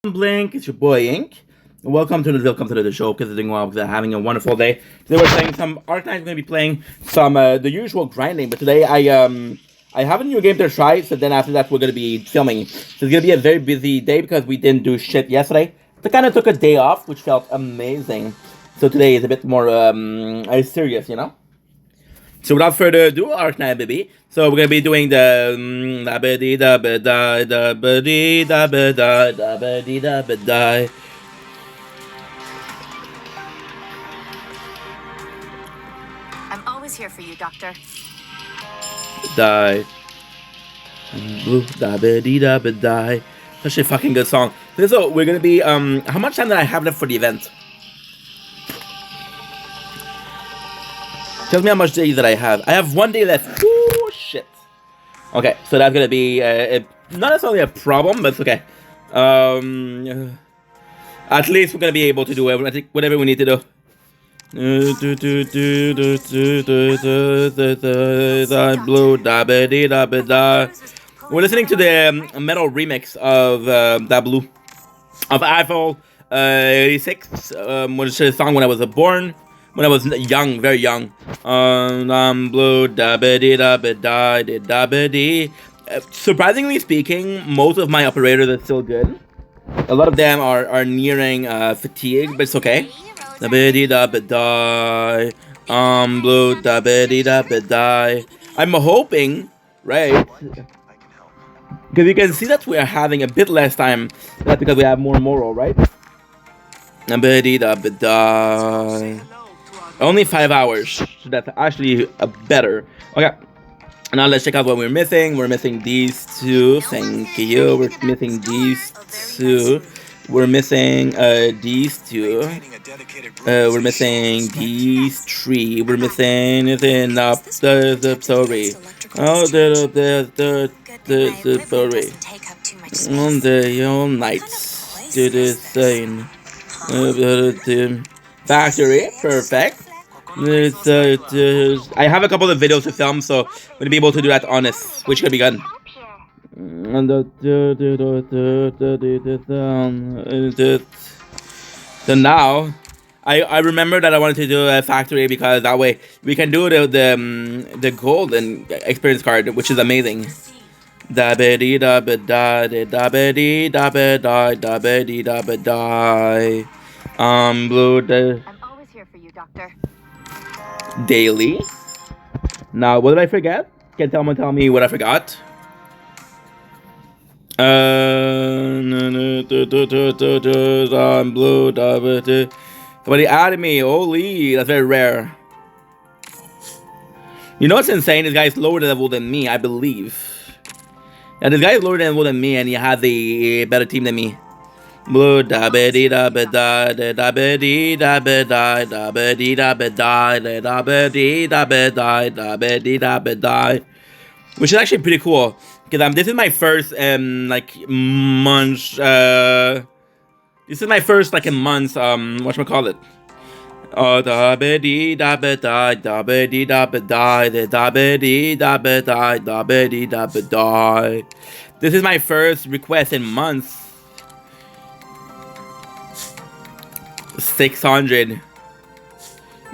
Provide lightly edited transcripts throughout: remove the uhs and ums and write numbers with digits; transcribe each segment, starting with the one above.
Blink, it's your boy Ink. Welcome to the show because it's doing well, because I'm having a wonderful day. Today we're playing some arknight. We're gonna be playing some the usual grinding, but today I have a new game to try. So then after that we're gonna be filming. So it's gonna be a very busy day because we didn't do shit yesterday. So kind of took a day off, which felt amazing. So today is a bit more serious, you know. So without further ado, arknight baby. So we're gonna be doing the I'm always here for you, Doctor. die. Blue die. Such a fucking good song. So we're gonna be how much time did I have left for the event? Tell me how much days that I have. I have 1 day left. Oh shit. Okay, so that's gonna be not necessarily a problem, but it's okay. At least we're gonna be able to do whatever we need to do. Blue We're listening to the metal remix of that blue of Eiffel 86, which is a song when I was born. When I was young, very young. Blue surprisingly speaking, most of my operators are still good. A lot of them are nearing fatigue, but it's okay. Blue I'm hoping, right? Because you can see that we are having a bit less time. That's because we have more moral, right? Only 5 hours, so that's actually better. Okay, now let's check out what we're missing. We're missing these two. Thank you. We're missing these two. We're missing these two. We're missing these three. We're missing enough. The sorry. Oh, the sorry. On the all nights. To the same. Factory, perfect. I have a couple of videos to film, so I'm gonna be able to do that on a Switch. Gonna be good. So now, I remember that I wanted to do a factory because that way we can do the golden experience card, which is amazing. Blue I'm always here for you, Doctor. daily. Now, what did I forget? Can someone tell me what I forgot? Blue. Somebody added me. Holy, that's very rare. You know what's insane? This guy's lower level than me, I believe. Yeah, this guy is lower level than me, and he has a better team than me. Blue which is actually pretty cool because this is my first like month this is my first like a month whatchamacallit. This is my first request in months. 600.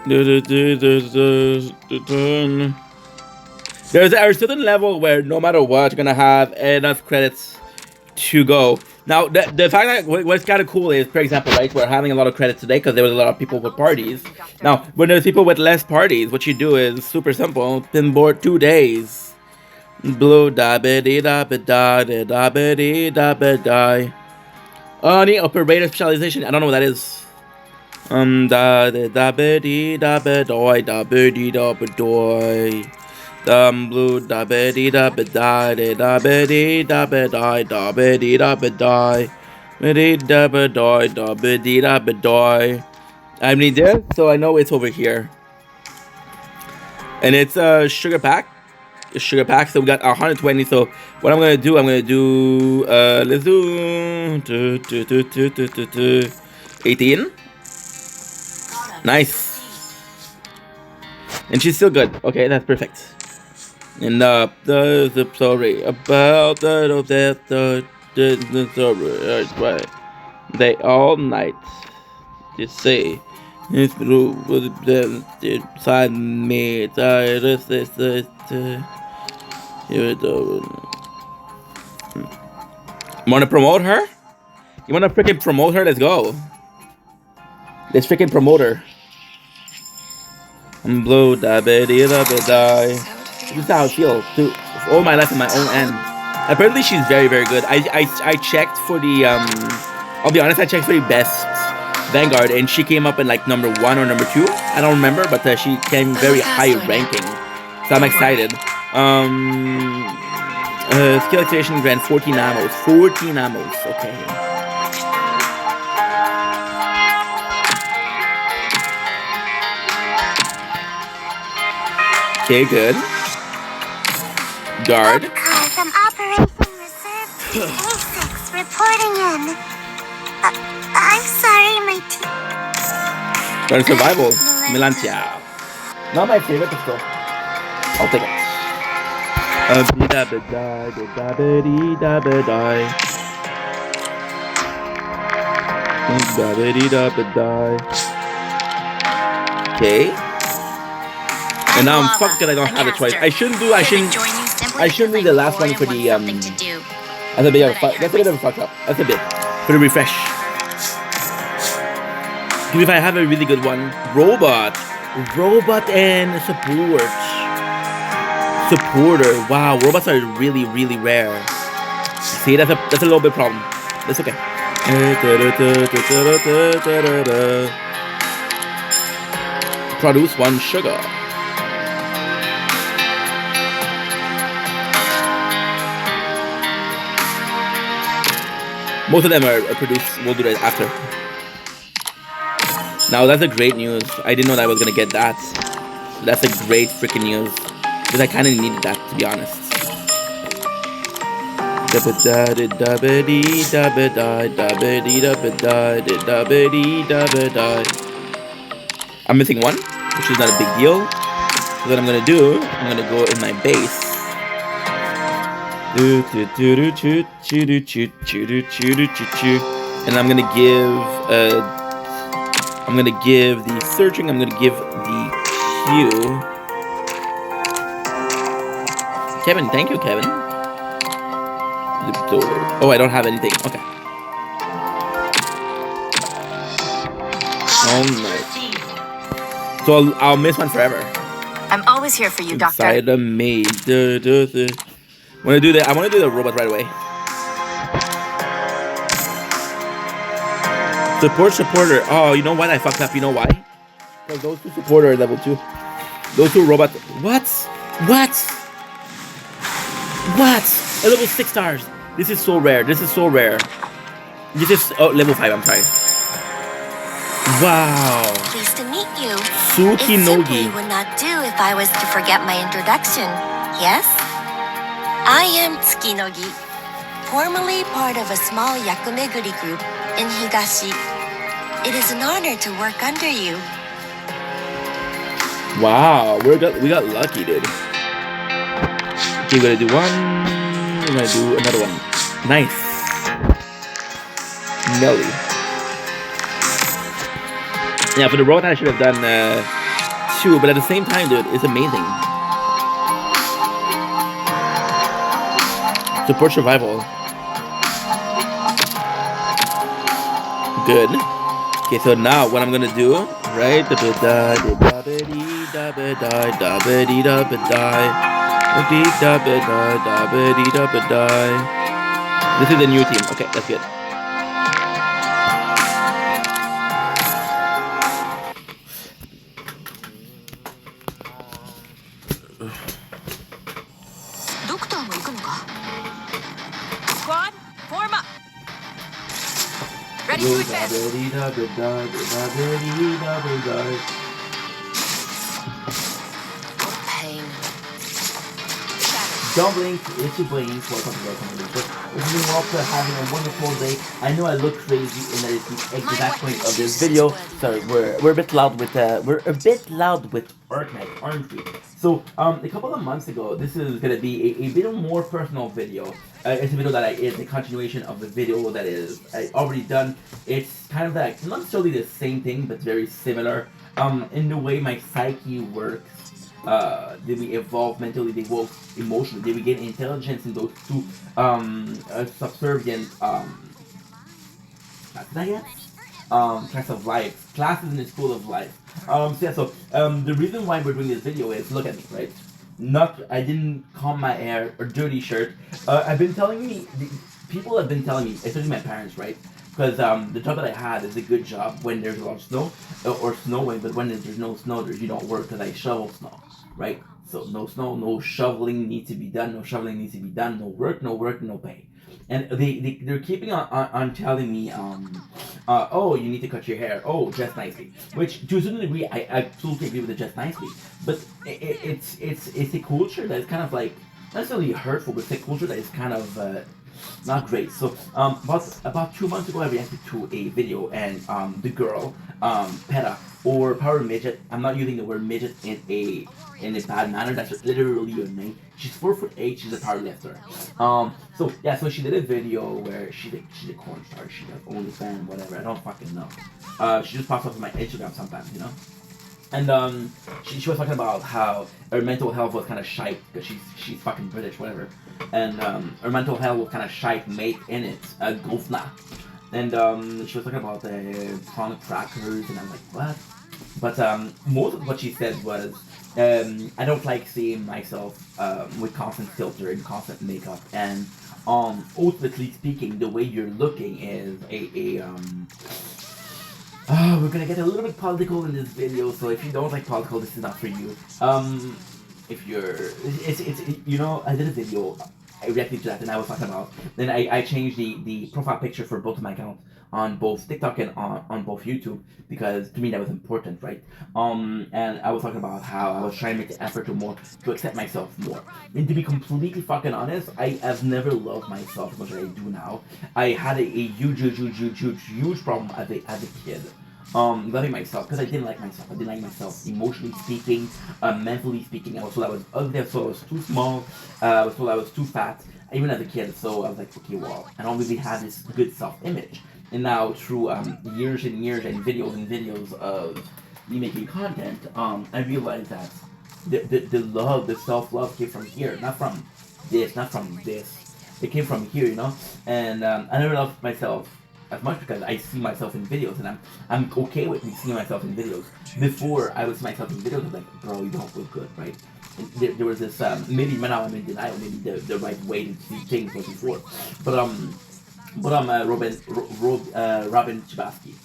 There's a certain level where no matter what, you're gonna have enough credits to go. Now, the fact that what's kind of cool is, for example, right, we're having a lot of credits today because there was a lot of people with parties. Now, when there's people with less parties, what you do is super simple. Pin board 2 days. Blue Any operator specialization. I don't know what that is. Blue I mean this, so I know it's over here. And it's a sugar pack. Sugar pack, so we got 120. So what I'm gonna do, let's do 18. Nice. And she's still good. Okay, that's perfect. And the story about the story. Right. They all night. Just say. It's blue with the side me. Wanna promote her? You wanna freaking promote her? Let's go. Let's freaking promote her. I'm blue, die, baby, die. This is how I feel. To all my life in my own end. Apparently, she's very, very good. I checked for the I'll be honest. I checked for the best Vanguard, and she came up in like number 1 or number 2. I don't remember, but she came very high ranking. So I'm excited. Skill activation grant 14 ammos. 14 ammos. Okay. Okay, good. Guard. From Operation Reserve Basics reporting in. I'm sorry, my team. Guard survival. Melantia. Not my favorite, but still. I'll take it. Okay. And now I'm fucked because I don't have a choice. I shouldn't do the last one for the that's a bit of a fuck. That's a bit of a fuck up. That's a bit for the refresh. Because if I have a really good one, robot and supporter. Wow, robots are really, really rare. See, that's a little bit problem. That's okay. Produce 1 sugar. Most of them are produced. We'll do that after. Now that's a great news. I didn't know that I was gonna get that. That's a great freaking news. Because I kind of needed that, to be honest. I'm missing 1, which is not a big deal. So what I'm gonna do, I'm gonna go in my base. And I'm gonna give the searching, I'm gonna give the Q. Kevin, thank you, Kevin. Oh, I don't have anything. Okay. Oh my. So I'll miss one forever. I'm always here for you, Doctor. Inside of me. I want to do the robot right away. Supporter. Oh, you know what? I fucked up. You know why? Because those 2 supporter are level 2. Those 2 robots. What? A level 6 stars. This is so rare. This is level 5. I'm sorry. Wow. Pleased to meet you. Suki It simply Nogi. would not do if I was to forget my introduction. Yes? I am Tsukinogi, formerly part of a small Yakumeguri group in Higashi. It is an honor to work under you. Wow, we got lucky, dude. Okay, we're gonna do 1. We're gonna do another one. Nice. Nelly. Yeah, for the robot I should have done 2, but at the same time, dude, it's amazing. Support survival. Good. Okay, so now what I'm gonna do, right? This is the new team. Okay, that's good. Squad, form up. Ready to advance. Pain. don't blink, if you blink, welcome to If you've been also having a wonderful day. I know I look crazy and that is the exact point of this video. Sorry, we're a bit loud with arknight, aren't we? So a couple of months ago, this is gonna be a bit more personal video. It's a video that is a continuation of the video that is already done. It's kind of like not necessarily the same thing, but very similar. In the way my psyche works. Did we evolve mentally, they evolve emotionally, did we gain intelligence in those two subservient classes, I guess? Class of life. Classes in the school of life. The reason why we're doing this video is, look at me, right? I didn't comb my hair or dirty shirt. People have been telling me, especially my parents, right? Because the job that I had is a good job when there's a lot of snow or snowing, but when there's no snow, you don't work because I shovel snow, right? So no snow, no shoveling needs to be done, no work, no pay. And they're keeping on telling me, oh, you need to cut your hair, oh, dress nicely. Which, to a certain degree, I absolutely agree with the dress nicely. But it's a culture that is kind of like, not necessarily hurtful, but it's a culture that is kind of not great. So about 2 months ago I reacted to a video and the girl, Peta, or Power Midget, I'm not using the word midget in a bad manner, that's literally her name. She's 4'8", she's a powerlifter. So she did a video where she's a corn star, she does OnlyFans, whatever, I don't fucking know. She just pops up on my Instagram sometimes, you know? And she was talking about how her mental health was kind of shite because she's fucking British, whatever. And her mental health was kind of shite, made in it, Gofna. And she was talking about the prawn crackers, and I'm like, what? But most of what she said was, I don't like seeing myself with constant filter and constant makeup. And ultimately speaking, the way you're looking is we're gonna get a little bit political in this video, so if you don't like political, this is not for you. If you're, I did a video, I reacted to that, and I was talking about, then I changed the profile picture for both of my accounts on both TikTok and on both YouTube, because to me that was important, right? And I was talking about how I was trying to make the effort to accept myself more. And to be completely fucking honest, I have never loved myself as much as I do now. I had a huge problem as a kid. Loving myself, because I didn't like myself. I didn't like myself emotionally speaking, mentally speaking. I was told I was ugly, I was told I was too small, I was told I was too fat, even as a kid. So I was like, okay, well, I don't really have this good self-image. And now through years and years and videos of me making content, I realized that the self-love came from here, not from this. It came from here, you know? And I never loved myself as much because I see myself in videos, and I'm okay with me seeing myself in videos. Before I would see myself in videos, I'm like, bro, you don't look good, right? And there was this, maybe now I'm in denial, maybe the right way to see things was before. But Robin Chbosky.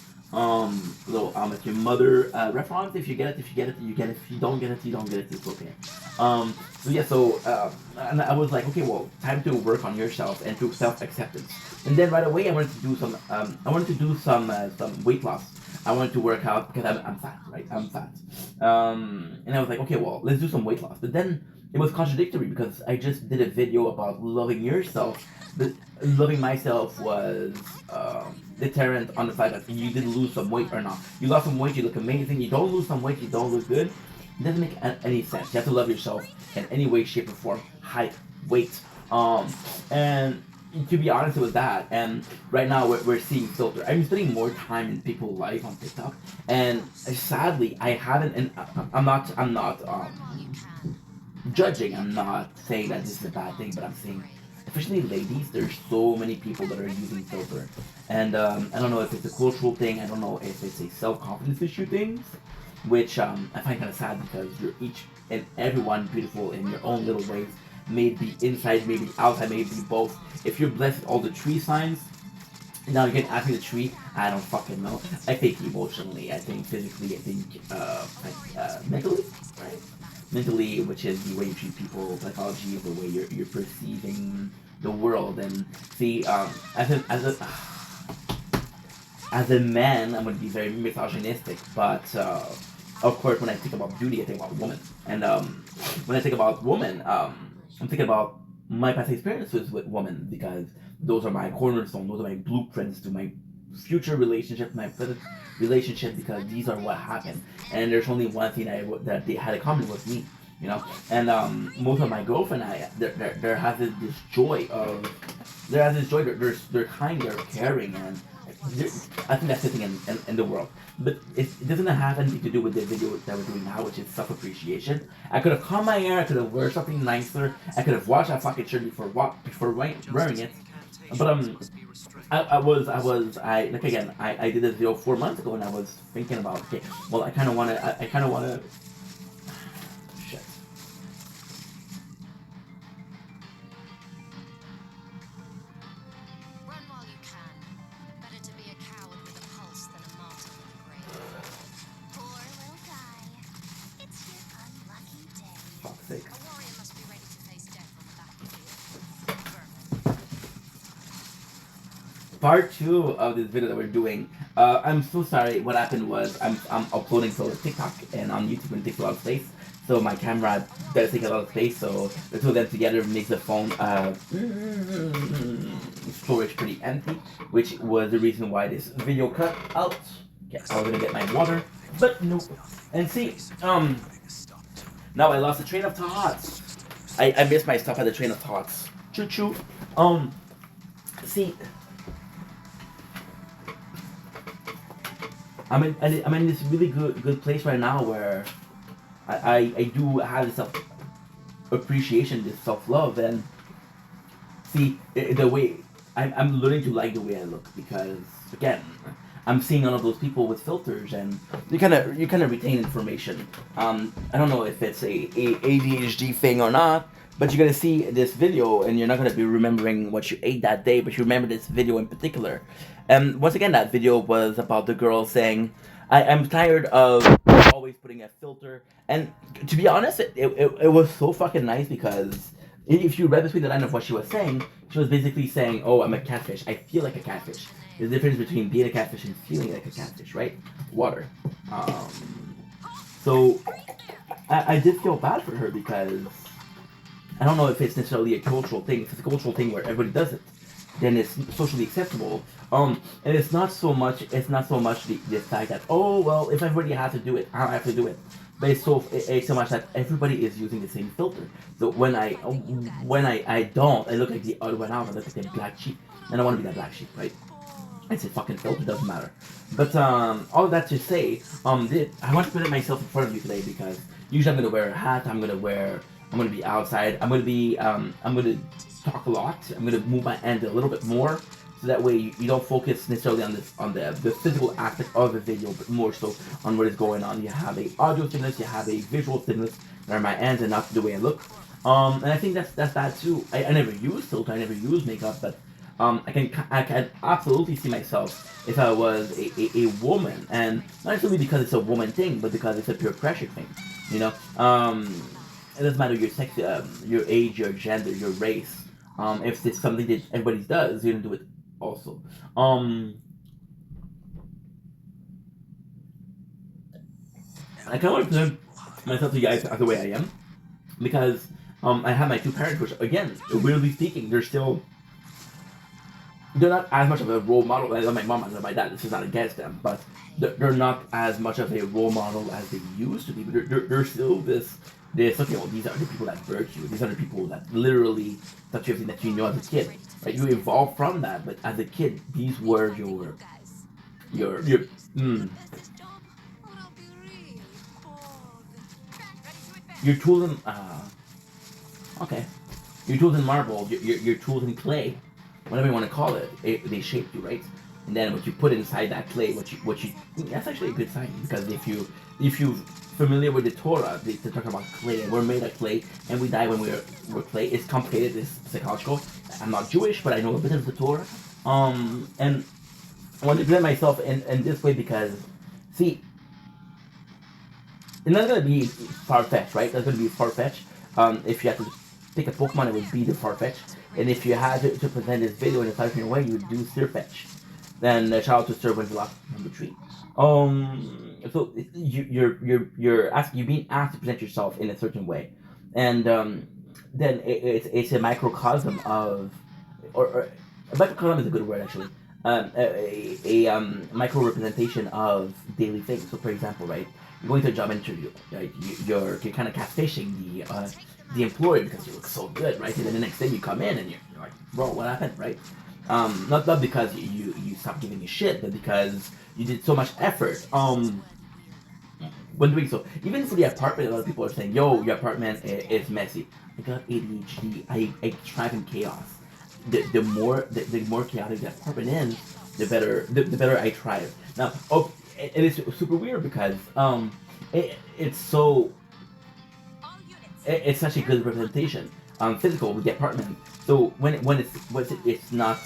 If your mother reference, if you get it, you get it. If you don't get it, you don't get it. It's okay. And I was like, okay, well, time to work on yourself and to self-acceptance. And then right away, I wanted to do some weight loss. I wanted to work out because I'm fat, right? I'm fat. And I was like, okay, well, let's do some weight loss. But then it was contradictory because I just did a video about loving yourself. But loving myself was deterrent on the fact that you did lose some weight or not. You lost some weight, you look amazing. You don't lose some weight, you don't look good. It doesn't make any sense. You have to love yourself in any way, shape, or form. Height, weight. And to be honest, it was that. And right now we're seeing filter. I'm spending more time in people's life on TikTok, and sadly, I haven't. And I'm not judging. I'm not saying that this is a bad thing, but I'm saying, especially ladies, there's so many people that are using filter, and I don't know if it's a cultural thing. I don't know if it's a self-confidence issue thing, which I find kind of sad because you're each and everyone beautiful in your own little ways. Maybe inside, maybe outside, maybe both. If you're blessed with all the tree signs, now you can ask me the tree. I don't fucking know. I think emotionally, I think physically, I think mentally, right? Mentally, which is the way you treat people, psychology, the way you're perceiving the world. And see, as a man, I'm going to be very misogynistic, but of course, when I think about beauty, I think about woman. And when I think about woman, I'm thinking about my past experiences with women because those are my cornerstone. Those are my blueprints to my future relationship, my present relationship, because these are what happened. And there's only one thing that they had in common with me, you know. And most of my girlfriend, there has this joy of, there has this joy. They're kind, they're caring, and I think that's the thing in the world. But it doesn't have anything to do with the video that we're doing now, which is self appreciation. I could have combed my hair, I could have wear something nicer, I could have washed that fucking shirt before wearing it. But I like again. I did this video 4 months ago, and I was thinking about, okay, well, I kind of want to. I kind of want to. Shit. Run while you can. Better to be a coward with a pulse than a martyr with a grave. Poor will die. It's your unlucky day. Fuck's sake. A warrior must be ready to face death on the battlefield. Part 2 of this video that we're doing. I'm so sorry. What happened was I'm uploading to TikTok and on YouTube, and it takes a lot of space. So my camera does take a lot of space. So the two of them together makes the phone storage pretty empty, which was the reason why this video cut out. Okay, I was gonna get my water, but no. And see, now I lost the train of thoughts. I missed my stop at the train of thoughts. Choo choo. See. I'm in this really good place right now where I do have this self appreciation, this self love, and see the way I'm learning to like the way I look, because again I'm seeing all of those people with filters, and you kind of retain information. I don't know if it's a ADHD thing or not, but you're gonna see this video and you're not gonna be remembering what you ate that day, but you remember this video in particular. And once again, that video was about the girl saying, I'm tired of always putting a filter. And to be honest, it was so fucking nice, because if you read between the line of what she was saying, she was basically saying, oh, I'm a catfish. I feel like a catfish. There's a difference between being a catfish and feeling like a catfish, right? Water. So I did feel bad for her, because I don't know if it's necessarily a cultural thing. If it's a cultural thing where everybody does it, then it's socially acceptable. And it's not so much the fact that, oh well, if everybody has to do it, I have to do it. But it's so much that everybody is using the same filter. So when I don't, I look like the other one out. I look like the black sheep, and I want to be that black sheep, right? It's a fucking filter, doesn't matter. But all of that to say, I want to put myself in front of you today, because usually I'm gonna wear a hat. I'm gonna be outside. I'm gonna talk a lot. I'm gonna move my hand a little bit more, so that way you don't focus necessarily on the physical aspect of the video, but more so on what is going on. You have a audio stimulus, you have a visual stimulus, where my hands are not the way I look. And I think that's that too. I never use filter, I never use makeup, but I can absolutely see myself if I was a woman, and not necessarily because it's a woman thing, but because it's a peer pressure thing. You know, it doesn't matter your sex, your age, your gender, your race. If it's something that everybody does, you're gonna do it also. I kind of want to present myself to you guys the way I am, because I have my two parents, which again, weirdly speaking, they're not as much of a role model. I love my mom, I love my dad. This is not against them, but they're not as much of a role model as they used to be. But they're still this. Okay, well, these are the people that birthed you. These are the people that literally touch everything that you know as a kid. Right? You evolved from that, but as a kid, these were your. Your tools in okay, your tools in marble, your tools in clay, whatever you want to call it, they shaped you, right? And then what you put inside that clay, what you that's actually a good sign, because if you familiar with the Torah, they talk about clay, and we're made of clay, and we die when we're clay. It's complicated, it's psychological. I'm not Jewish, but I know a bit of the Torah. And I want to present myself in this way, because see, it's not gonna be far-fetched, right? That's gonna be far-fetched. If you had to pick a Pokemon, it would be the Far-Fetched. And if you had to present this video in a certain way, you would do Sirfetch. Then shout out to Sir Winterlock number 3. So you're being asked to present yourself in a certain way, and then it's a microcosm of, or a microcosm is a good word actually. A micro representation of daily things. So, for example, right, you're going to a job interview, right? You're kind of catfishing the employer because you look so good, right? And then the next day you come in and you're like, bro, what happened, right? Not because you stopped giving a shit, but because you did so much effort. When doing so, even for the apartment, a lot of people are saying, "Yo, your apartment is messy." I got ADHD. I thrive in chaos. The more chaotic the apartment is, the better I thrive. Now, oh, it is super weird because it's so it's such a good representation, physical with the apartment. So it's not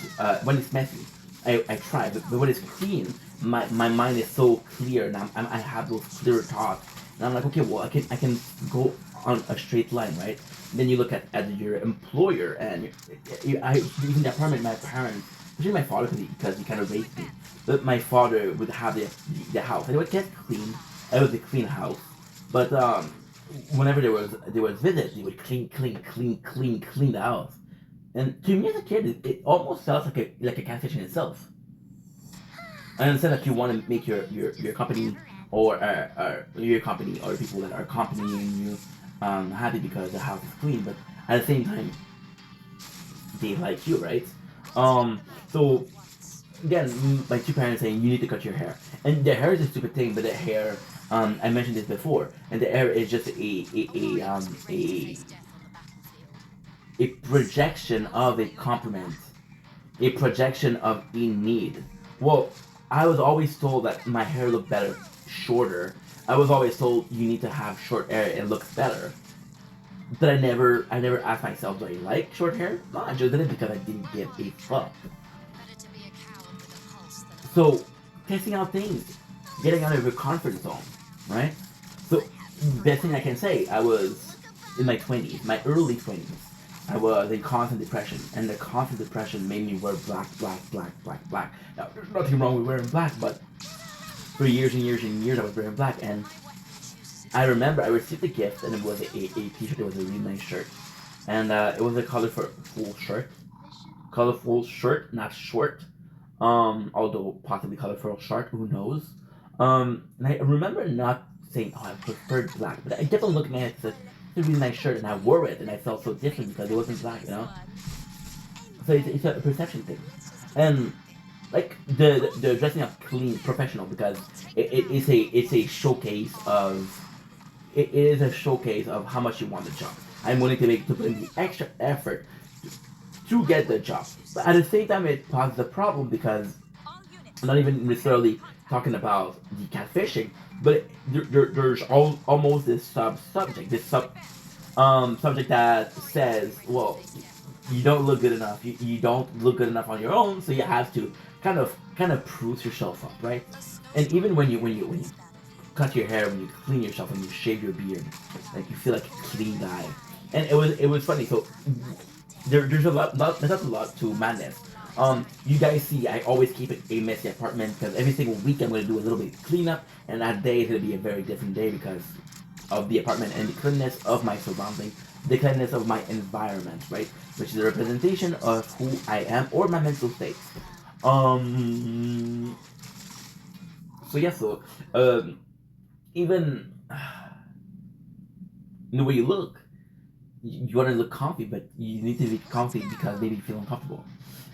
when it's messy, I try, but when it's clean, my mind is so clear, and I have those clear thoughts, and I'm like, okay, well, I can go on a straight line, right? Then you look at your employer, and even the apartment, my parents, especially my father, because he kind of raised me. But my father would have the house, and it would get clean. It was a clean house, but whenever there was visits, they would clean the house. And to me as a kid, it almost sounds like a catfish in itself. I understand that you want to make your company or your company or people that are accompanying you happy because the house is clean, but at the same time, they like you, right? So again, my two parents saying you need to cut your hair, and the hair is a stupid thing, but the hair, I mentioned this before, and the hair is just a projection of a compliment, a projection of a need. Well, I was always told that my hair looked better shorter. I was always told you need to have short hair, it looks better. But I never asked myself, do I like short hair? No, I just did it because I didn't give a fuck. So, testing out things, getting out of your comfort zone, right? So, best thing I can say, I was in my 20s, my early 20s. I was in constant depression, and the constant depression made me wear black, black, black, black, black. Now, there's nothing wrong with wearing black, but for years and years and years, I was wearing black, and I remember I received a gift, and it was a t-shirt. It was a really nice shirt, and it was a colorful shirt, not short. Although possibly colorful shirt, who knows? And I remember not saying, "Oh, I preferred black," but I kept on looking at it. Said, "It's a really nice shirt," and I wore it, and I felt so different because it wasn't black, you know. So it's a perception thing, and like the dressing up clean, professional, because it's a showcase of it is a showcase of how much you want the job. I'm willing to put in the extra effort to get the job. But at the same time, it poses a problem because I'm not even necessarily talking about the catfishing, but there's almost this subject, this subject that says, well, you don't look good enough. You don't look good enough on your own, so you have to kind of prove yourself up, right? And even when you cut your hair, when you clean yourself, when you shave your beard, like you feel like a clean guy. And it was funny. So there's a lot to madness. You guys see, I always keep it a messy apartment because every single week I'm gonna do a little bit of cleanup, and that day is gonna be a very different day because of the apartment and the cleanliness of my surroundings, the cleanliness of my environment, right? Which is a representation of who I am or my mental state. Um. So yeah. So even the way you look, you want to look comfy, but you need to be comfy because maybe you feel uncomfortable.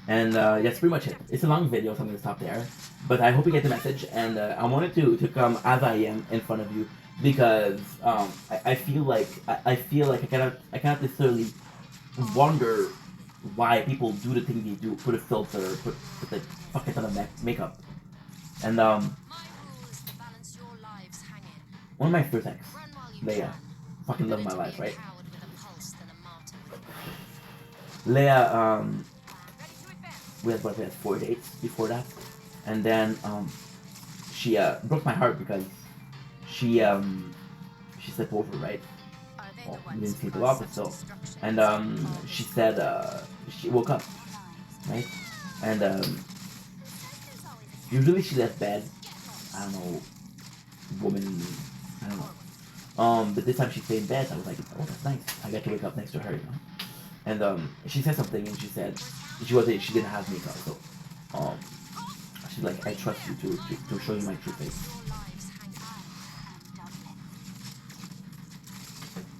And that's pretty much it. It's a long video, so I'm gonna stop there. But I hope you get the message, and I wanted to come as I am in front of you because I feel like I cannot necessarily wonder why people do the thing they do, put a filter, put the fucking ton of makeup, and one of my first ex, Leia, fucking love my life, right? Leia, we had 4 dates before that, and then she broke my heart because she slept over, right? Well, we didn't sleep a lot, but still. And she said she woke up, right? And usually she left bed. I don't know, woman. I don't know. But this time she stayed in bed. I was like, oh, that's nice. I got to wake up next to her, you know. And she said something, and she said she didn't have makeup, so she's like, I trust you to show you my true face.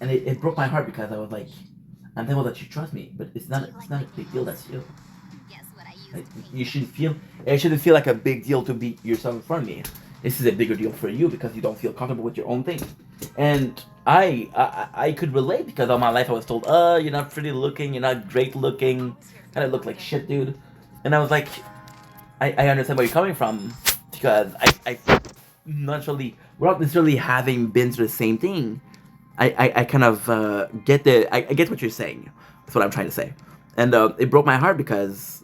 And it broke my heart because I was like, I'm thankful that you trust me, but it's not a big deal. That's you. Like, it shouldn't feel like a big deal to be yourself in front of me. This is a bigger deal for you because you don't feel comfortable with your own thing. And I could relate because all my life I was told, you're not pretty looking, you're not great looking, kind of look like shit, dude. And I was like, I understand where you're coming from because I naturally, without necessarily having been through the same thing, I kind of I get what you're saying. That's what I'm trying to say. And it broke my heart because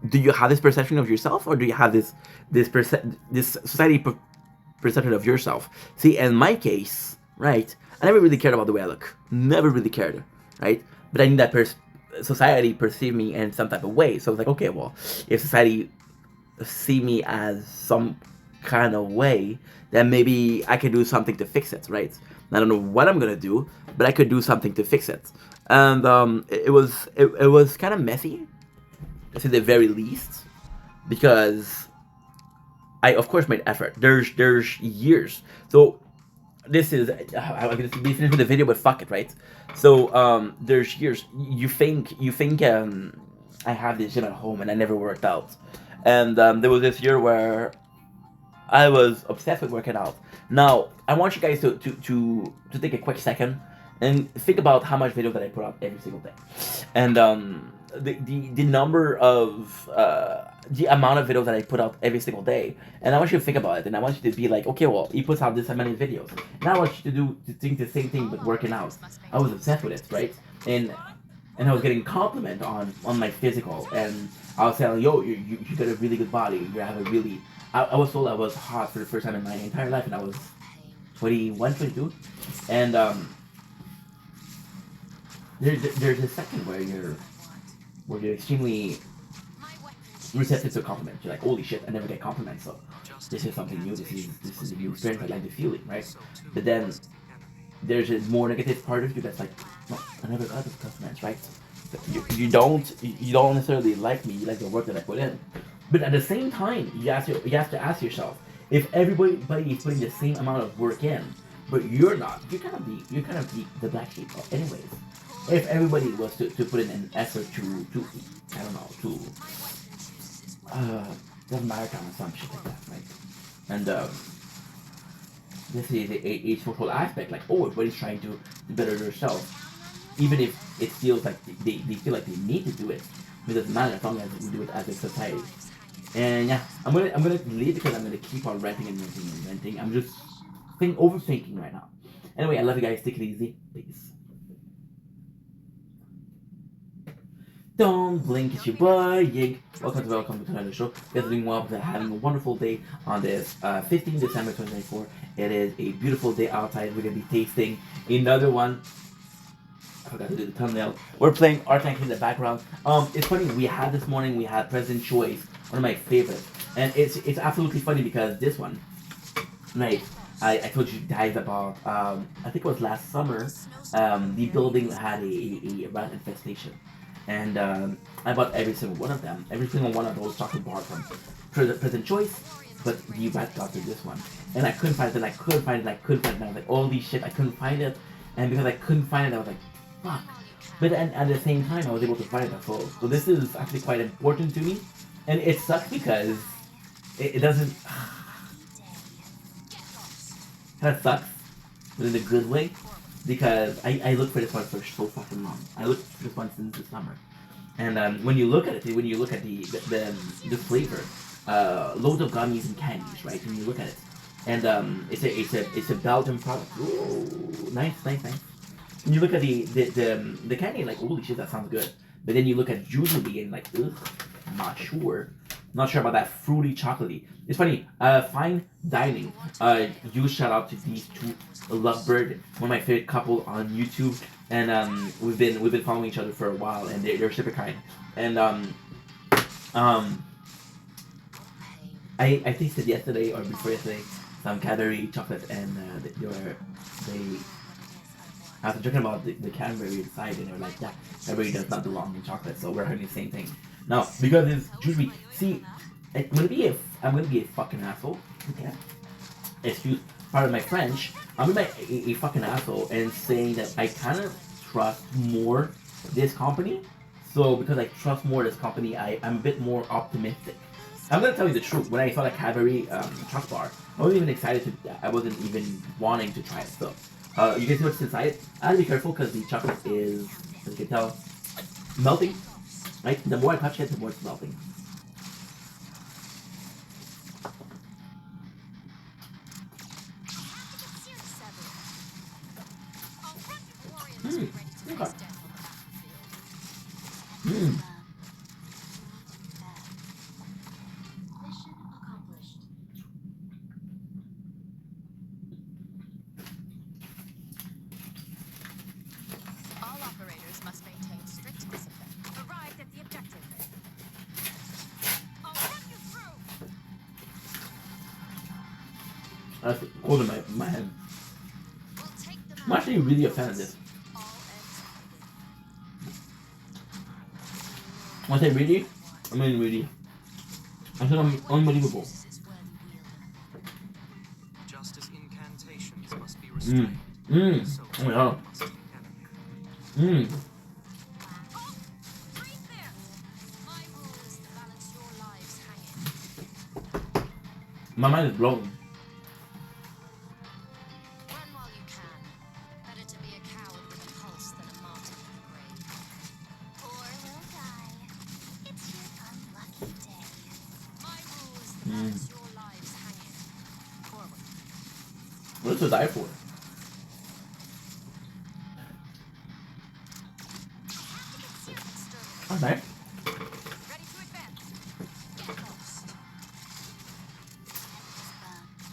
do you have this perception of yourself, or do you have this society perception of yourself? See, in my case, right, I never really cared about the way I look. Never really cared, right? But I need that society perceive me in some type of way. So I was like, okay, well, if society see me as some kind of way, then maybe I can do something to fix it, right? I don't know what I'm gonna do, but I could do something to fix it. And it was kind of messy, to say the very least, because I of course made effort. There's years. So this is I'm gonna be finished with the video, but fuck it, right? So there's years. You think I have this gym at home, and I never worked out. And there was this year where I was obsessed with working out. Now I want you guys to take a quick second and think about how much video that I put out every single day, and the number of the amount of videos that I put out every single day. And I want you to think about it, and I want you to be like, okay, well, he puts out this many videos, and I want you to think the same thing but working out. I was obsessed with it, right? And I was getting compliment on my physical, and I was saying, yo, you got a really good body. You have a really I was told I was hot for the first time in my entire life, and I was 21, 22. And there's a second where you're extremely receptive to a compliment. You're like, holy shit, I never get compliments, so this is something new. This is a new experience. I like the feeling, right? But then there's a more negative part of you that's like, no, I never got those compliments, right? You don't necessarily like me. You like the work that I put in. But at the same time, you have to ask yourself, if everybody is putting the same amount of work in, but you're not, you're kind of the black sheep, anyways. If everybody was to put in an effort to I don't know, doesn't matter or some shit like that, right? And this is a social aspect, like, oh, everybody's trying to better themselves, even if it feels like they feel like they need to do it. It doesn't matter as long as we do it as a society. And yeah, I'm gonna leave because I'm gonna keep on ranting and ranting. I'm just overthinking right now. Anyway, I love you guys. Take it easy. Peace. Don't blink, it's your boy Yig. Welcome to another show. You guys are doing well. They're having a wonderful day on this 15th December 2024. It is a beautiful day outside. We're gonna be tasting another one. I forgot to do the thumbnail. We're playing arknight in the background. It's funny. We had this morning. We had President Choice, one of my favorites, and it's absolutely funny because this one, right? I told you guys about. I think it was last summer. The building had a rat infestation, and I bought every single one of them. Every single one of those chocolate bars from President Choice, but the rat got to this one, and I couldn't find it. And I couldn't find it. And I was like, holy shit! I couldn't find it, and because I couldn't find it, I was like, fuck. But at the same time, I was able to find it. So this is actually quite important to me. And it sucks because it doesn't... kind of sucks, but in a good way. Because I looked for this one for so fucking long. I looked for this one since the summer. And when you look at it, when you look at the flavor, loads of gummies and candies, right? When you look at it. And it's a Belgian product. Ooh, nice. And you look at the candy and like, holy shit, that sounds good. But then you look at Jujube and like, ugh, not sure about that fruity chocolatey. It's funny, fine dining. Huge shout out to these two, Lovebird, one of my favorite couple on YouTube, and we've been following each other for a while, and they're super kind. And I tasted yesterday or before yesterday some Cadbury chocolate, and they after talking about the Cadbury inside, and they're like, yeah, Cadbury does not belong in chocolate, so we're having the same thing. Now, because it's usually, see, I'm gonna be a fucking asshole. Okay. Excuse part of my French. I'm gonna be a fucking asshole and saying that I kind of trust more this company. So because I trust more this company, I'm a bit more optimistic. I'm gonna tell you the truth. When I saw the Cadbury chocolate bar, I wasn't even excited to. I wasn't even wanting to try it. So, you can see what's inside it. I have to be careful because the chocolate is, as you can tell, melting. Right? The more I touch it, the more it's melting. Okay. All operators must maintain strict discipline. Arrived at the objective. I'll run you through. That's cold in my head. We'll take them I'm actually really a fan of this. When I say really, I mean really. I think I'm unbelievable. Just as incantations must be restrained. Oh my god. My mind is blown. Run while you can. Better to be a coward with a pulse than a martyr in the grave. Or will die. It's your unlucky day. My rule is to balance your lives hanging. Forward. What is to die for? Okay. Ready to advance. Get close.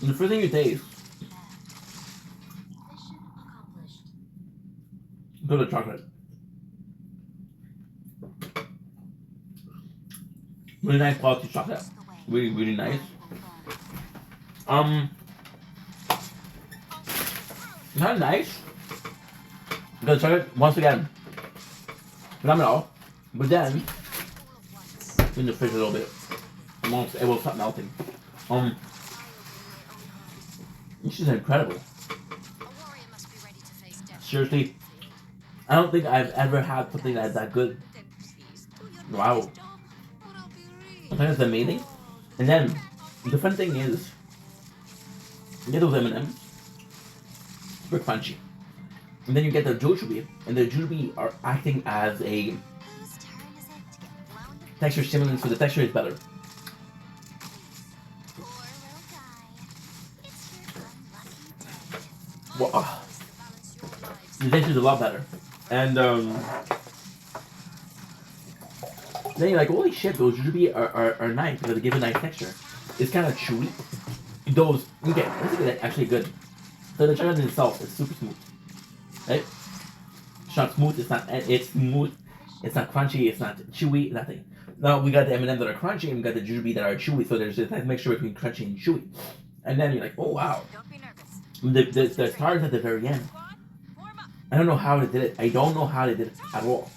And the first thing you taste, Mission accomplished. go to chocolate. Really nice quality chocolate. Really, really nice. Kind of nice. The chocolate, once again, phenomenal. But then, in the fridge a little bit, it will stop melting. This is incredible. A warrior must be ready to face death. Seriously, I don't think I've ever had something that's that good. Then please do your Wow. best, dog, or I'll be I really think it's amazing. And then, the fun thing is, you get those M&Ms, super crunchy. And then you get the jujube, and the jujube are acting as a Whose turn is it to get blown to texture stimulant, so the texture is better. or will die? It's your unlucky day. Well, balance your lives. the texture is a lot better. And then you're like, holy shit, those jujube are nice because they give a nice texture. It's kind of chewy. Those, okay, this is actually good. So the chocolate itself is super smooth. Right? It's not smooth, it's smooth, it's not crunchy, it's not chewy, nothing. Now we got the M&Ms that are crunchy and we got the jujube that are chewy, so there's this nice mixture between crunchy and chewy. And then you're like, oh wow. Don't be nervous. The stars at the very end. Squad, form up. I don't know how they did it. I don't know how they did it at all.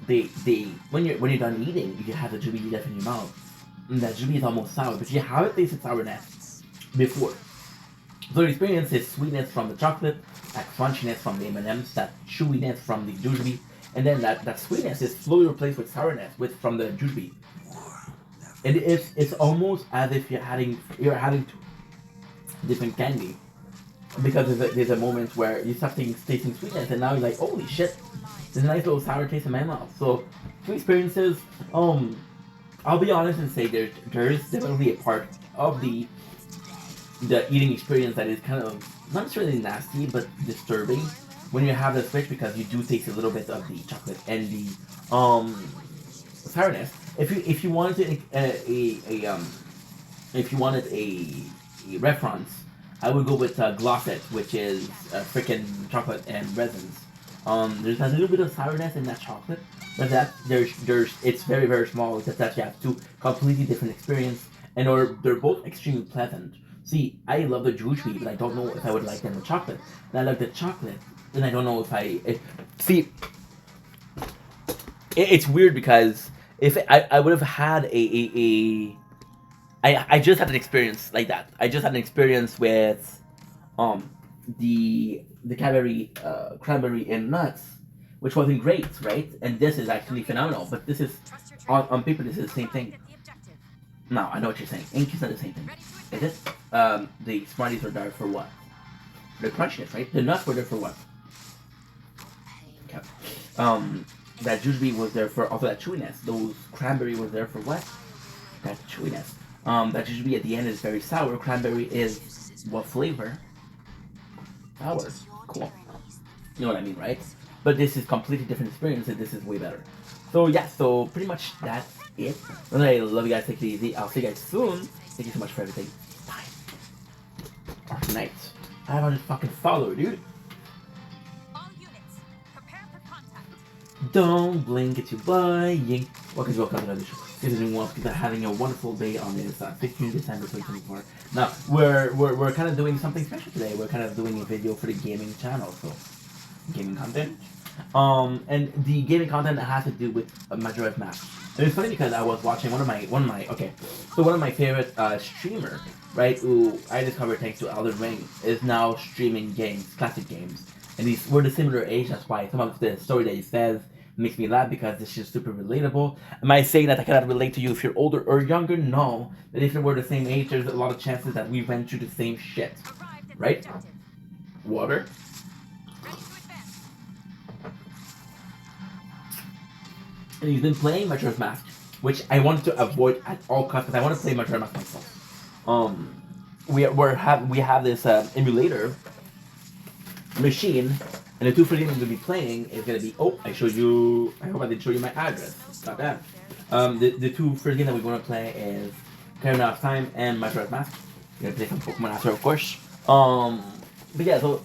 They when you're done eating, you have the jujube left in your mouth. And that jujube is almost sour, but you haven't tasted sourness before. So the experience is sweetness from the chocolate, that crunchiness from the M&Ms, that chewiness from the jujube, and then that sweetness is slowly replaced with sourness from the jujube. And it's almost as if you're having different candy, because there's a moment where you start tasting sweetness, and now you're like, holy shit, there's a nice little sour taste in my mouth. So two experiences. I'll be honest and say there is definitely a part of the eating experience that is kind of not necessarily nasty but disturbing when you have the switch, because you do taste a little bit of the chocolate and the sourness. If you wanted a reference, I would go with Glosset, which is freaking chocolate and resins. There's a little bit of sourness in that chocolate, but it's very, very small. It's that you have two completely different experience, and they're both extremely pleasant. See, I love the jujube, but I don't know if I would like them with chocolate. And I like the chocolate, and I don't know if see. It's weird because if I would have had I just had an experience like that. I just had an experience with um the cranberry and nuts, which wasn't great, right? And this is actually phenomenal. But this is on paper, this is the same thing. No, I know what you're saying. Ink is not the same thing. Is it? The Smarties are there for what? The crunchiness, right? The nuts were there for what? Okay. That jujube was there for also that chewiness. Those cranberry was there for what? That chewiness. That jujube at the end is very sour. Cranberry is what flavor? Sour. Cool. You know what I mean, right? But this is completely different experience, and this is way better. So yeah, so pretty much that's it. I love you guys. Take it easy. I'll see you guys soon. Thank you so much for everything. Bye. Arknight. I have a fucking follower, dude. All units, prepare for contact. Don't blink at your buying. Welcome to another show. This is doing well because I'm having a wonderful day on this 15th December 2024. Now we're kind of doing something special today. We're kind of doing a video for the gaming channel, so gaming content. And the gaming content has to do with Majora's Mask. And it's funny because I was watching one of my favorite streamer, right, who I discovered thanks to Elden Ring, is now streaming games, classic games. And we're the similar age, that's why some of the story that he says makes me laugh because it's just super relatable. Am I saying that I cannot relate to you if you're older or younger? No. But if we're the same age, there's a lot of chances that we went through the same shit. Right? Water? And he's been playing Majora's Mask, which I wanted to avoid at all costs because I want to play Majora's Mask myself. We have this emulator machine, and the two first games I'm gonna be playing is gonna be I hope I didn't show you my address. Got that. The two first games that we're gonna play is Ocarina of Time and Majora's Mask. We're gonna play some Pokemon after, of course. But yeah, so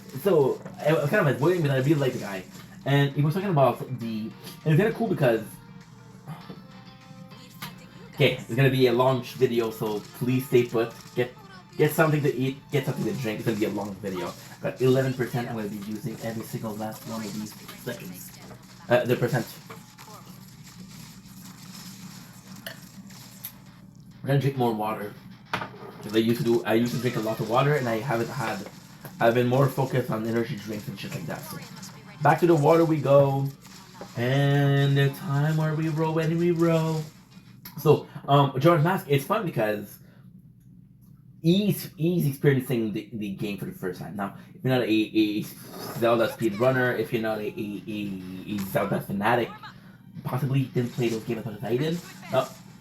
I was kind of avoiding, but I really like the guy, and he was talking about and it's kind of cool because. Okay, it's gonna be a long video, so please stay put. Get something to eat, get something to drink. It's gonna be a long video. But 11% I'm gonna be using every single last one of these seconds. The percent. We're gonna drink more water. Because I used to drink a lot of water, and I've been more focused on energy drinks and shit like that. So back to the water we go, and the time where we row when we row. So, Majora's Mask, it's fun because he's experiencing the game for the first time. Now, if you're not a Zelda speedrunner, if you're not a Zelda fanatic, possibly didn't play those games as much as I did.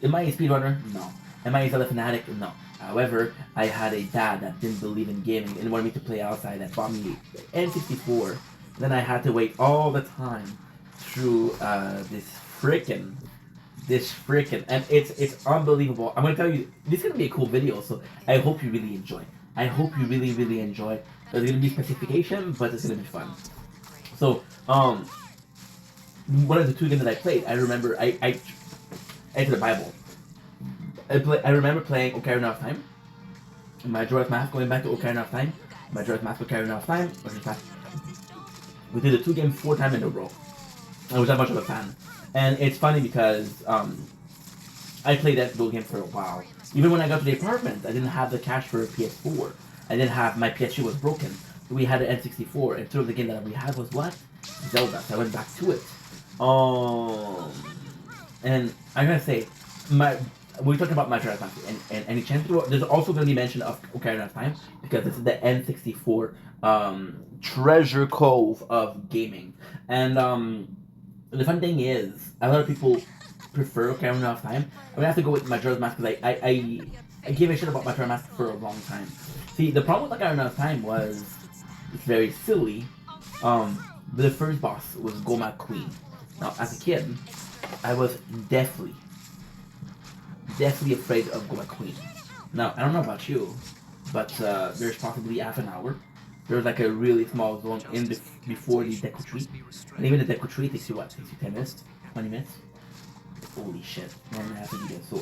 Am I a speedrunner? No. Am I a Zelda fanatic? No. However, I had a dad that didn't believe in gaming and wanted me to play outside that bought me N64. Then I had to wait all the time through this freaking, and it's unbelievable. I'm gonna tell you, this is gonna be a cool video, so I hope you really enjoy. I hope you really, really enjoy. There's gonna be specification, but it's gonna be fun. So, one of the two games that I played, I remember I entered the Bible. I remember playing Ocarina of Time, Majora's Mask, going back to Ocarina of Time, Majora's Mask, Ocarina of Time, Majora's Mask. We did the two games 4 times in a row. I was that much of a fan. And it's funny because I played those games for a while. Even when I got to the apartment, I didn't have the cash for a PS4. I didn't have, my PS3 was broken. So we had an N64, and so the game that we had was what? Zelda. So I went back to it. And I'm gonna say, we're talking about Majora's Mask, and any chance there's also going to be mention of Ocarina of Time because this is the N64 treasure cove of gaming. And the fun thing is, a lot of people prefer Ocarina of Time. I'm gonna have to go with Majora's Mask because I gave a shit about Majora's Mask for a long time. See, the problem with Ocarina of Time was it's very silly. The first boss was Goma Queen. Now, as a kid, I was deathly afraid of Goma Queen. Now, I don't know about you, but there's possibly half an hour. There's like a really small zone before the Deku Tree. And even the Deku Tree takes you what? Takes you 10 minutes? 20 minutes? Holy shit. 1.5 to do this. So,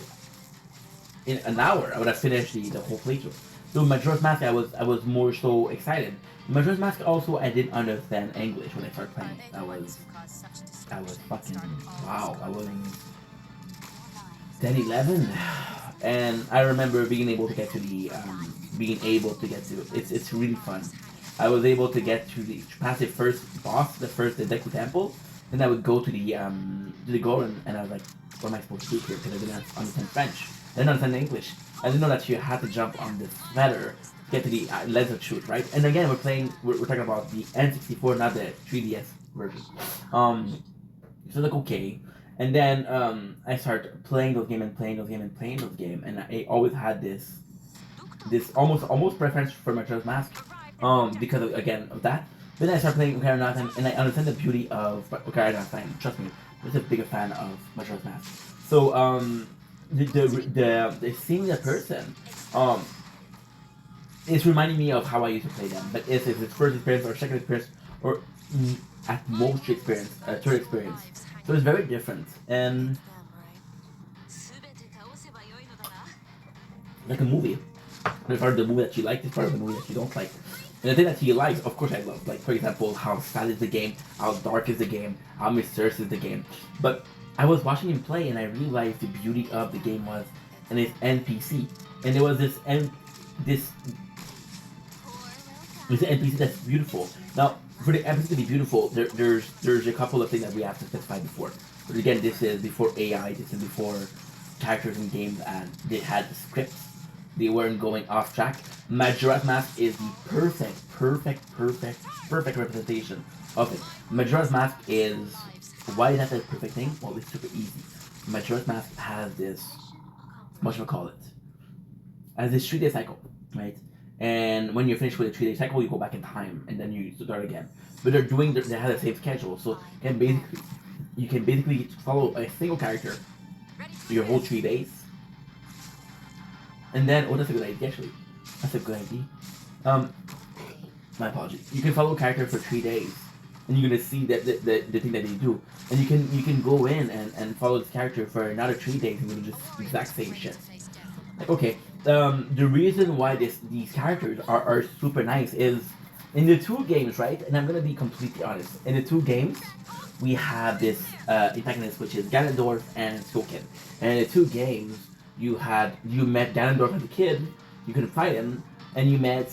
in an hour, I would have finished the whole playthrough. So Majora's Mask, I was more so excited. Majora's Mask also, I didn't understand English when I started playing. I was fucking wow. I was 10, 11, and I remember being able to get to the it's really fun. I was able to get to past the first boss, the Deku Temple. Then I would go to the Goron, and I was like, what am I supposed to do here? Because I didn't understand French. I didn't understand English. I didn't know that you had to jump on this feather to get to the laser shoot, right? And again, we're talking about the N64, not the 3DS version. So like okay, and then I start playing those game and playing those game and playing those game, and I always had this almost preference for Majora's Mask, because of, again of that. Then I start playing Ocarina of Time, and I understand the beauty of Ocarina of Time. Trust me, I'm just a bigger fan of Majora's Mask. So the seeing the person, it's reminding me of how I used to play them. But it's first experience or second experience or at most experience, third experience. So it's very different and like a movie. There's part of the movie that you like, there's part of the movie that you don't like. And the thing that he likes, of course I love. Like for example, how sad is the game, how dark is the game, how mysterious is the game. But I was watching him play and I realized the beauty of the game was in its NPC. And there was this NPC that's beautiful. Now, for the NPC to be beautiful, there's a couple of things that we have to specify before. But again, this is before AI, this is before characters in games and they had the scripts. They weren't going off track. Majora's Mask is the perfect representation of it. Majora's Mask is, why is that the perfect thing? Well, it's super easy. Majora's Mask has this, what should I call it? As this 3-day cycle, right? And when you're finished with the 3-day cycle, you go back in time and then you start again. But they have the same schedule, so you can basically follow a single character your whole 3 days. And then, that's a good idea actually. That's a good idea. My apologies. You can follow a character for 3 days, and you're gonna see that the thing that they do, and you can go in and follow this character for another 3 days and do the exact same shit. Like okay, the reason why these characters are super nice is in the two games, right? And I'm gonna be completely honest. In the two games, we have this antagonist which is Ganondorf and Token. And in the two games, you met Ganondorf as a kid, you couldn't fight him, and you met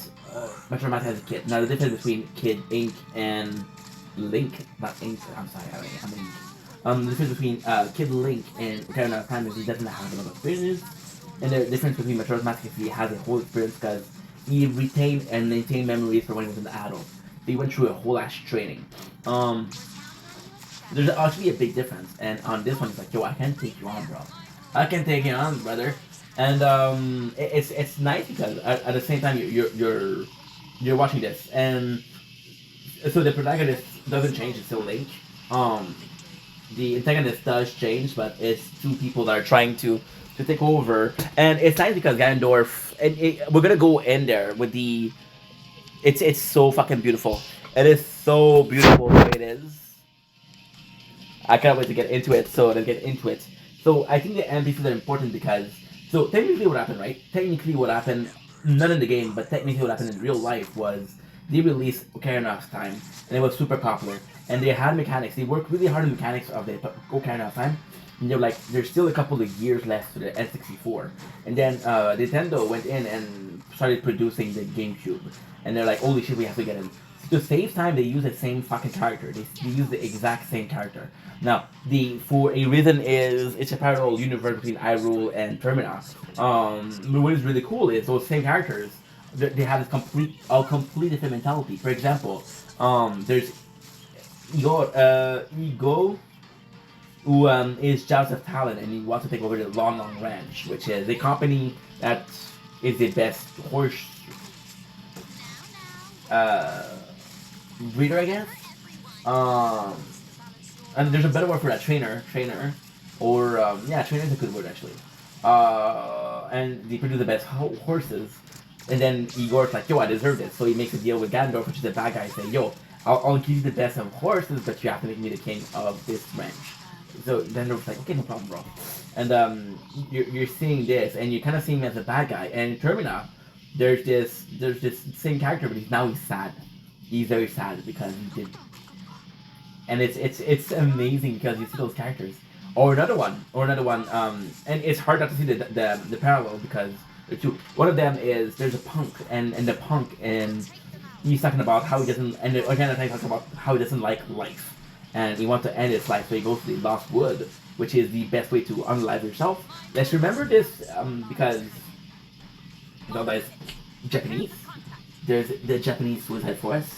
Majora's Mask as a kid. Now the difference between Kid Ink and Link, not Ink, I'm sorry, I'm Ink. The difference between Kid Link and Ocarina of Time is he doesn't have enough experience, and the difference between Majora's Mask is he has a whole experience because he retained and maintained memories for when he was an adult. He went through a whole ass training. There's actually a big difference, and on this one it's like, yo, I can take you on, bro. I can take it on, brother, and it's nice because at the same time you're watching this, and so the protagonist doesn't change; it's still Link. The antagonist does change, but it's two people that are trying to take over, and it's nice because Ganondorf, and we're gonna go in there with the, it's so fucking beautiful. It is so beautiful the way it is. I can't wait to get into it. So let's get into it. So I think the NPCs are important because, so technically what happened, right? Technically what happened, not in the game, but technically what happened in real life was they released Ocarina of Time, and it was super popular. And they had mechanics, they worked really hard on the mechanics of the Ocarina of Time. And they're like, there's still a couple of years left to the N64. And then Nintendo went in and started producing the GameCube. And they're like, holy shit, we have to get in. To save time, they use the same fucking character. They use the exact same character. Now, for a reason is it's a parallel universe between Hyrule and Termina. What is really cool is those same characters, they have this complete different mentality. For example, there's Ego, who is Joust of Talon, and he wants to take over the Long Long Ranch, which is a company that is the best horse breeder, I guess. And there's a better word for that, trainer, or trainer is a good word actually. And they produce the best horses, and then Igor's like, yo, I deserve this, so he makes a deal with Ganondorf, which is the bad guy, saying, yo, I'll give you the best of horses, but you have to make me the king of this ranch. So Ganondorf's like, okay, no problem, bro. And you're seeing this, and you're kind of seeing him as a bad guy. And in Termina, there's this same character, but he's sad. He's very sad because he did, and it's amazing because you see those characters. Or another one, and it's hard not to see the parallel because the two. One of them is there's a punk, and the punk, and he's talking about how he doesn't, and again I talking about how he doesn't like life, and he wants to end his life, so he goes to the Lost Wood, which is the best way to unalive yourself. Let's remember this because you know that is Japanese. There's the Japanese Suicide Forest.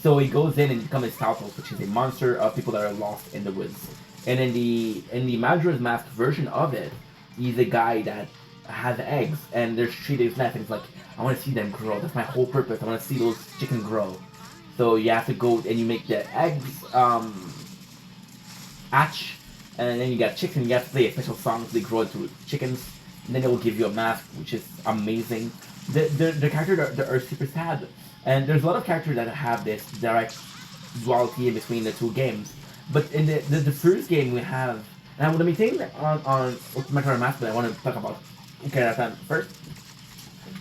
So he goes in and becomes a Staltos, which is a monster of people that are lost in the woods. And in the Majora's Mask version of it, he's a guy that has eggs, and there's 3 days left, and he's like, I want to see them grow. That's my whole purpose. I want to see those chickens grow. So you have to go and you make the eggs hatch, and then you got chickens. You have to play a special song so they grow into chickens, and then it will give you a mask, which is amazing. The characters are super sad. And there's a lot of characters that have this direct duality in between the two games. But in the first game we have, and let me take on Majora's Mask, but I want to talk about Ocarina of Time first.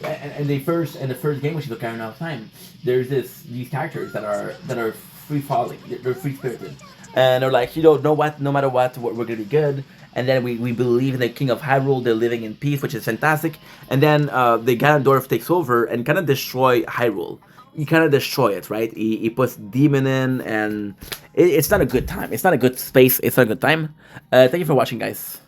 And the first game, which is Ocarina of Time, there's these characters that are free falling, they're free spirited, and they're like, you know what, no matter what, we're gonna be good. And then we believe in the King of Hyrule, they're living in peace, which is fantastic. And then the Ganondorf takes over and kind of destroy Hyrule. He kind of destroy it, right? He puts demon in, and it's not a good time. It's not a good space. It's not a good time. Thank you for watching, guys.